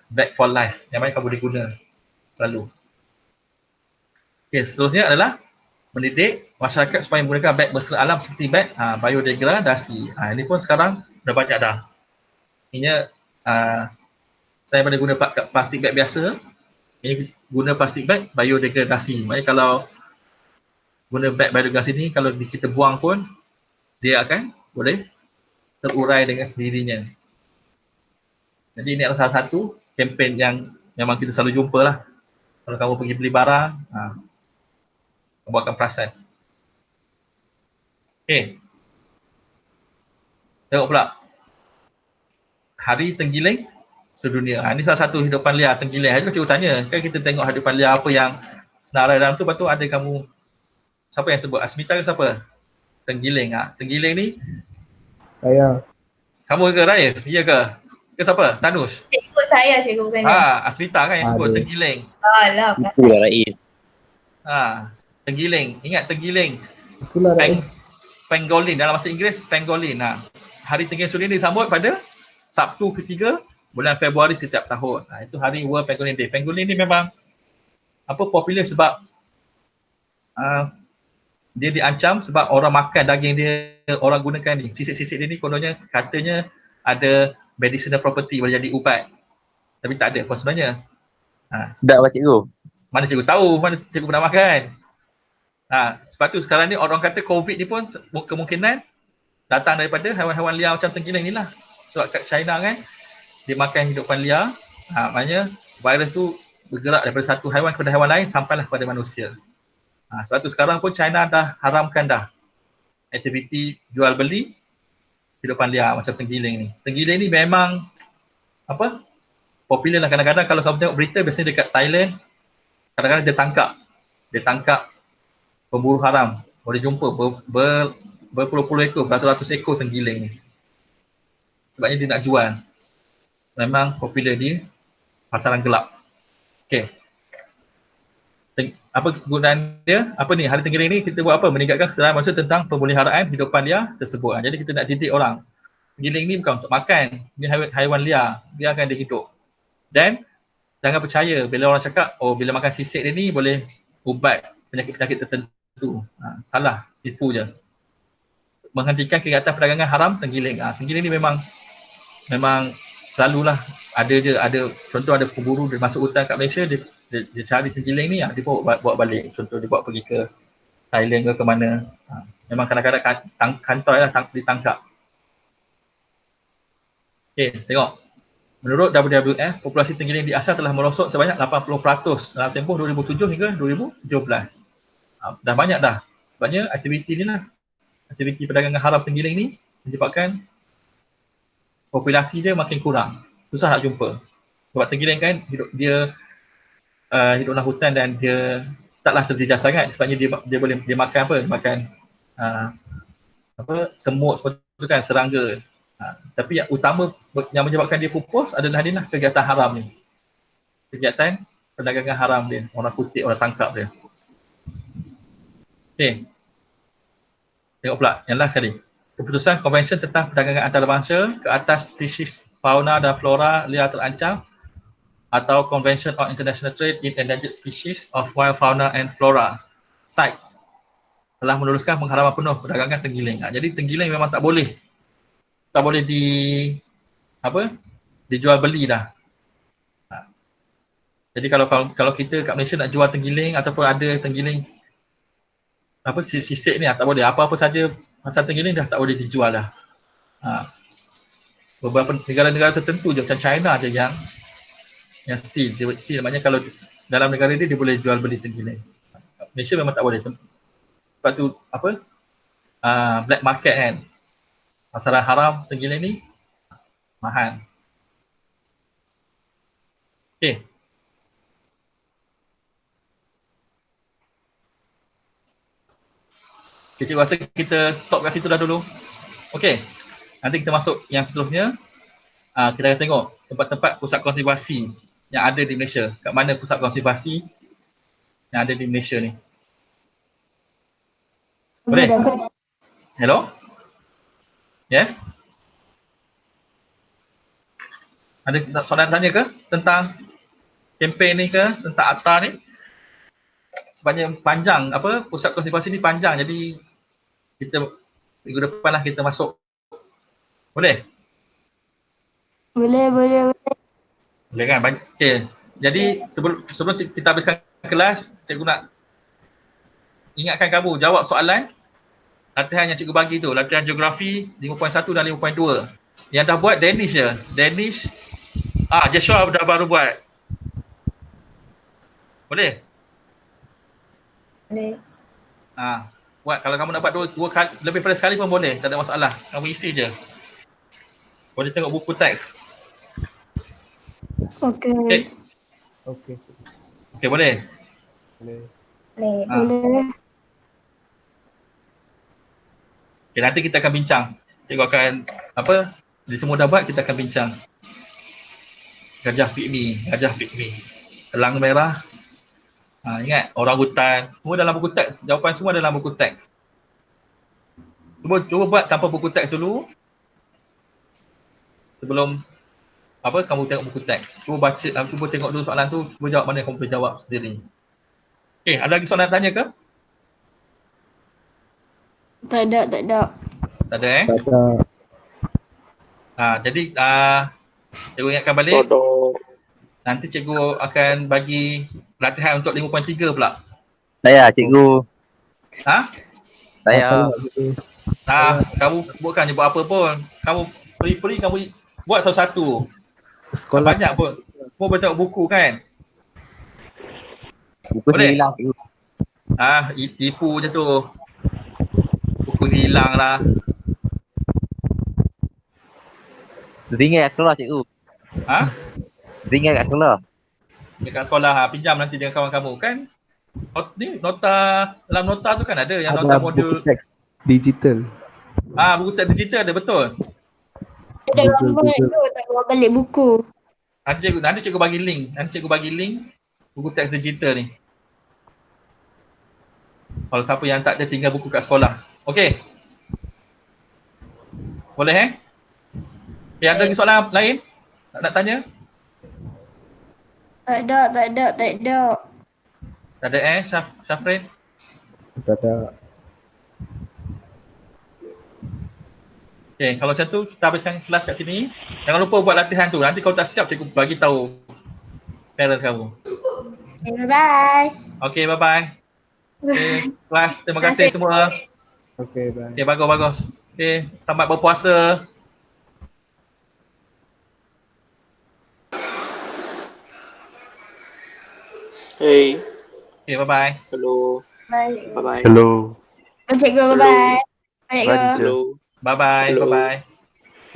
Beg for life, yang mana kamu boleh guna selalu. Okey, seterusnya adalah mendidik masyarakat supaya menggunakan beg bersela alam seperti beg biodegradasi. Ini pun sekarang dah banyak dah. Ini saya pada guna plastik beg biasa, ini guna plastik beg biodegradasi. Maksudnya kalau guna beg biodegradasi ni, kalau kita buang pun dia akan boleh terurai dengan sendirinya. Jadi ini adalah salah satu kempen yang memang kita selalu jumpa lah. Kalau kamu pergi beli barang, kamu akan perasan. Okay. Tengok pula. Hari Tenggiling sedunia. Ini salah satu hidupan liar Tenggiling. Hari tu cikgu tanya, kan kita tengok hidupan liar apa yang senarai dalam tu, lepas tu ada kamu, siapa yang sebut? Asmita ke siapa? Tenggiling. Tenggiling ni, Saya. kamu ke Raya? Ya ke? Ke siapa? Tanus? Cikgu saya, cikgu bukan dia. Asmita kan yang sebut Aduh. Tenggiling. Alah, Itulah perasan. Rais. Tenggiling. Ingat Tenggiling. Itulah Rais. Pangolin, dalam bahasa Inggeris Pangolin. Hari Tenggiling Sedunia disambut pada Sabtu ketiga bulan Februari setiap tahun. Itu hari World Pangolin Day. Pangolin ni memang popular sebab dia diancam sebab orang makan daging dia, orang gunakan ni. Sisik-sisik dia ni kononnya katanya ada medicinal property, boleh jadi ubat. Tapi tak ada pun sebenarnya. Sedap pak cikgu. Mana cikgu tahu, mana cikgu pernah makan. Sebab tu sekarang ni orang kata COVID ni pun kemungkinan datang daripada haiwan-haiwan liar macam tenggiling ni lah. Sebab kat China kan, dia makan hidupan liar, maknanya virus tu bergerak daripada satu haiwan kepada haiwan lain sampailah kepada manusia. Sebab tu sekarang pun China dah haramkan dah aktiviti jual beli hidupan liar macam tenggiling ni. Tenggiling ni memang popular lah. Kadang-kadang kalau kamu tengok berita, biasanya dekat Thailand, kadang-kadang dia tangkap pemburu haram. Boleh jumpa berpuluh-puluh ekor, beratus-ratus ekor tenggiling ni. Sebabnya dia nak jual. Memang popular di pasaran gelap. Okay. Apa kegunaan dia? Apa ni? Hari Tenggiling ni kita buat apa? Meningkatkan kesedaran manusia tentang pemeliharaan hidupan liar tersebut. Jadi kita nak didik orang. Tenggiling ni bukan untuk makan. Ini haiwan liar. Biarkan dia hidup. Dan jangan percaya bila orang cakap, bila makan sisik dia ni boleh ubat penyakit-penyakit tertentu. Salah. Tipu je. Menghentikan kegiatan perdagangan haram tenggiling. Tenggiling ni memang selalulah ada contoh ada pemburu dia masuk hutan kat Malaysia, dia cari tenggiling ni, dia bawa balik. Contoh dia bawa pergi ke Thailand ke mana. Memang kadang-kadang kantoi lah ditangkap. Okay, tengok. Menurut WWF, populasi tenggiling di Asia telah merosot sebanyak 80% dalam tempoh 2007 hingga 2017. Dah banyak dah. Sebabnya aktiviti ni lah, aktiviti perdagangan haram tenggiling ni menyebabkan populasi dia makin kurang. Susah nak jumpa. Sebab tenggiling kan hidup dalam hutan dan dia taklah terjejas sangat sebabnya dia makan apa? Dia makan semut seperti itu kan, serangga. Tapi yang utama yang menyebabkan dia pupus adalah kegiatan haram ni. Kegiatan perdagangan haram dia. Orang kutip, orang tangkap dia. Okey. Tengok pula yang last sekali. Keputusan Konvensyen tentang Perdagangan Antarabangsa ke atas spesies fauna dan flora liar terancam atau Convention on International Trade in Endangered Species of Wild Fauna and Flora (CITES) telah meneruskan pengharaman penuh perdagangan tenggiling. Jadi tenggiling memang tak boleh dijual beli dah. Jadi kalau kita kat Malaysia nak jual tenggiling ataupun ada tenggiling sisik ni, tak boleh. Apa-apa saja pasal tenggiling dah tak boleh dijual dah. Beberapa negara-negara tertentu je macam China je yang still, dia buat still. Maknanya kalau dalam negara dia boleh jual beli tenggiling. Malaysia memang tak boleh. Sebab tu black market kan. Pasaran haram tenggiling ni mahal. Okay. Cikgu rasa kita stop kat situ dah dulu. Okey. Nanti kita masuk yang seterusnya. Kita akan tengok tempat-tempat pusat konservasi yang ada di Malaysia. Kat mana pusat konservasi yang ada di Malaysia ni? Boleh? Hello? Yes? Ada soalan tanya ke tentang kempen ni ke, tentang ATA ni? Sebabnya panjang, pusat konservasi ni panjang, jadi kita minggu depan lah kita masuk. Boleh? Boleh. Boleh kan? Okay. Jadi sebelum kita habiskan kelas, cikgu nak ingatkan kamu jawab soalan latihan yang cikgu bagi tu, latihan geografi 5.1 dan 5.2. Yang dah buat Danish je. Danish, Joshua dah baru buat. Boleh? Boleh. Buat. Kalau kamu nak buat dua kali, lebih pada sekali pun boleh, tak ada masalah. Kamu isi je. Boleh tengok buku teks. Okey. Okey. Okey, boleh? Boleh. Boleh. Boleh. Okay, nanti kita akan bincang. Cikgu akan, dia semua dah buat, kita akan bincang. Gajah pygmy. Elang merah. Ingat, orang hutan. Semua dalam buku teks. Jawapan semua dalam buku teks. Cuba buat tanpa buku teks dulu. Sebelum kamu tengok buku teks. Cuba baca, cuba tengok dulu soalan tu. Cuba jawab mana yang kamu boleh jawab sendiri. Okay, ada lagi soalan nak tanya ke? Tak ada. Tak ada Tak ada. Jadi cikgu ingatkan balik. Nanti cikgu akan bagi latihan untuk 5.3 pula. Saya, cikgu. Tak Saya. gitu. Kamu bukan je buat apa pun. Kamu free kamu buat satu-satu. Sekolah Banyak pun. Kamu boleh tengok buku kan? Buku saya hilang, cikgu. Tipu je tu. Buku ni hilang lah. Ringgit kat sekolah, cikgu. Ringgit kat sekolah. Dekat sekolah, pinjam nanti dengan kawan kamu kan? Dalam nota tu kan ada yang nota modul. Buku teks digital. Buku teks digital ada, betul. Ada gambar tu, tak keluar balik buku. Nanti cikgu bagi link buku teks digital ni. Kalau siapa yang tak ada tinggal buku kat sekolah. Okey. Boleh ada lagi soalan lain? Nak tanya? Tak ada. Tak ada Syafrin? Tak ada. Okay, kalau macam tu kita habiskan kelas kat sini. Jangan lupa buat latihan tu. Nanti kalau tak siap, cikgu bagi tahu parents kamu. Okay, bye. Okay, bye-bye. Okay, kelas, terima kasih semua. Okey, bye. Okay, bagus. Okay, selamat berpuasa. Hey, Okay, bye-bye. hello, Bye. bye bye. Hello. Cikgu, bye-bye. Bye, cikgu. Hello. Bye-bye, Hello. bye-bye.